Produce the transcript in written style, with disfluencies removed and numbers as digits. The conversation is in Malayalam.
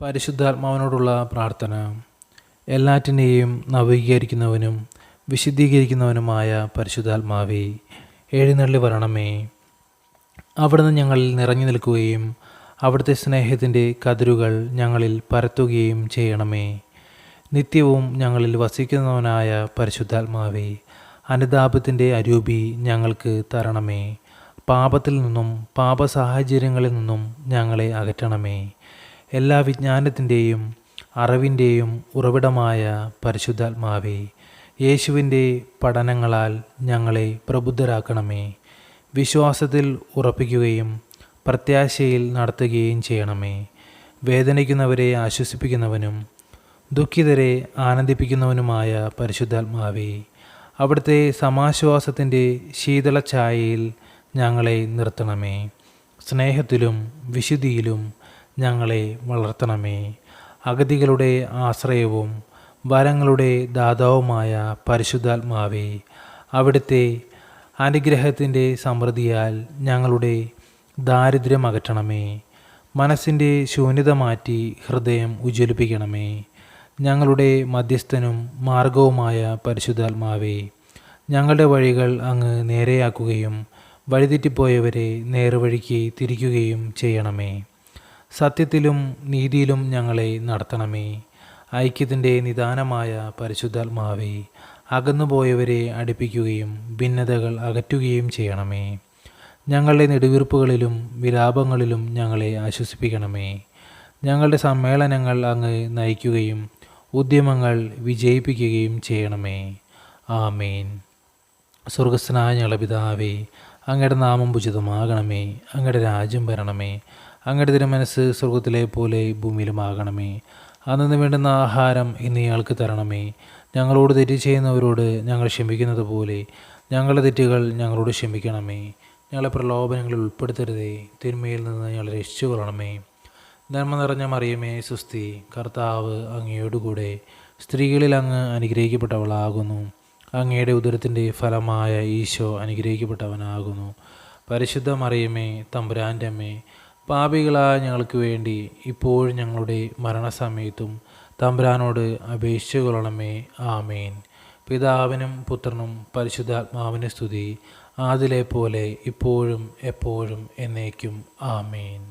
പരിശുദ്ധാത്മാവിനോടുള്ള പ്രാർത്ഥന. എല്ലാറ്റിനെയും നവീകരിക്കുന്നവനും വിശുദ്ധീകരിക്കുന്നവനുമായ പരിശുദ്ധാത്മാവേ, എഴുന്നള്ളി വരണമേ. അവിടുന്ന് ഞങ്ങളിൽ നിറഞ്ഞു നിൽക്കുകയും അവിടുത്തെ സ്നേഹത്തിൻ്റെ കതിരുകൾ ഞങ്ങളിൽ പരത്തുകയും ചെയ്യണമേ. നിത്യവും ഞങ്ങളിൽ വസിക്കുന്നവനായ പരിശുദ്ധാത്മാവേ, അനുതാപത്തിൻ്റെ അരൂപി ഞങ്ങൾക്ക് തരണമേ. പാപത്തിൽ നിന്നും പാപസാഹചര്യങ്ങളിൽ നിന്നും ഞങ്ങളെ അകറ്റണമേ. എല്ലാ വിജ്ഞാനത്തിൻ്റെയും അറിവിൻ്റെയും ഉറവിടമായ പരിശുദ്ധാത്മാവേ, യേശുവിൻ്റെ പഠനങ്ങളാൽ ഞങ്ങളെ പ്രബുദ്ധരാക്കണമേ. വിശ്വാസത്തിൽ ഉറപ്പിക്കുകയും പ്രത്യാശയിൽ നടത്തുകയും ചെയ്യണമേ. വേദനിക്കുന്നവരെ ആശ്വസിപ്പിക്കുന്നവനും ദുഃഖിതരെ ആനന്ദിപ്പിക്കുന്നവനുമായ പരിശുദ്ധാത്മാവേ, അവിടുത്തെ സമാശ്വാസത്തിൻ്റെ ശീതളഛായയിൽ ഞങ്ങളെ നിർത്തണമേ. സ്നേഹത്തിലും വിശുദ്ധിയിലും ഞങ്ങളെ വളർത്തണമേ. അഗതികളുടെ ആശ്രയവും വരങ്ങളുടെ ദാതാവുമായ പരിശുദ്ധാത്മാവേ, അവിടുത്തെ അനുഗ്രഹത്തിൻ്റെ സമൃദ്ധിയാൽ ഞങ്ങളുടെ ദാരിദ്ര്യം അകറ്റണമേ. മനസ്സിൻ്റെ ശൂന്യത മാറ്റി ഹൃദയം ഉജ്ജ്വലിപ്പിക്കണമേ. ഞങ്ങളുടെ മധ്യസ്ഥനും മാർഗവുമായ പരിശുദ്ധാത്മാവേ, ഞങ്ങളുടെ വഴികൾ അങ്ങ് നേരെയാക്കുകയും വഴിതെറ്റിപ്പോയവരെ നേർവഴിക്ക് തിരിക്കുകയും ചെയ്യണമേ. സത്യത്തിലും നീതിയിലും ഞങ്ങളെ നടത്തണമേ. ഐക്യത്തിൻ്റെ നിദാനമായ പരിശുദ്ധാത്മാവേ, അകന്നുപോയവരെ അടുപ്പിക്കുകയും ഭിന്നതകൾ അകറ്റുകയും ചെയ്യണമേ. ഞങ്ങളുടെ നെടുവീർപ്പുകളിലും വിലാപങ്ങളിലും ഞങ്ങളെ ആശ്വസിപ്പിക്കണമേ. ഞങ്ങളുടെ സമ്മേളനങ്ങൾ അങ്ങ് നയിക്കുകയും ഉദ്യമങ്ങൾ വിജയിപ്പിക്കുകയും ചെയ്യണമേ. ആമേൻ. സ്വർഗസ്ഥനായ ഞങ്ങളുടെ പിതാവേ, അങ്ങയുടെ നാമം ഉചിതമാകണമേ. അങ്ങയുടെ രാജ്യം വരണമേ. അങ്ങയുടെ തിരുമനസ്സ് സ്വർഗത്തിലെ പോലെ ഭൂമിയിലുമാകണമേ. അന്നു വേണ്ടുന്ന ആഹാരം ഇന്ന് ഞങ്ങൾക്ക് തരണമേ. ഞങ്ങളോട് തെറ്റ് ചെയ്യുന്നവരോട് ഞങ്ങൾ ക്ഷമിക്കുന്നത് പോലെ ഞങ്ങളുടെ തെറ്റുകൾ ഞങ്ങളോട് ക്ഷമിക്കണമേ. ഞങ്ങളെ പ്രലോഭനങ്ങളിൽ ഉൾപ്പെടുത്തരുതേ, തിന്മയിൽ നിന്ന് ഞങ്ങളെ രക്ഷിച്ചുകൊള്ളണമേ. നന്മ നിറഞ്ഞ മറിയമേ, സുസ്തി, കർത്താവ് അങ്ങയോടുകൂടെ സ്ത്രീകളിൽ അങ്ങ് അനുഗ്രഹിക്കപ്പെട്ടവളാകുന്നു. അങ്ങയുടെ ഉദരത്തിൻ്റെ ഫലമായ ഈശോ അനുഗ്രഹിക്കപ്പെട്ടവനാകുന്നു. പരിശുദ്ധ മറിയമേ, തമ്പുരാൻ്റെ അമ്മേ, പാപികളായ ഞങ്ങൾക്ക് വേണ്ടി ഇപ്പോഴും ഞങ്ങളുടെ മരണസമയത്തും തമ്പുരാനോട് അപേക്ഷിച്ചു കൊള്ളണമേ. ആമേൻ. പിതാവിനും പുത്രനും പരിശുദ്ധാത്മാവിന് സ്തുതി, ആദിലെ പോലെ ഇപ്പോഴും എപ്പോഴും എന്നേക്കും. ആമേൻ.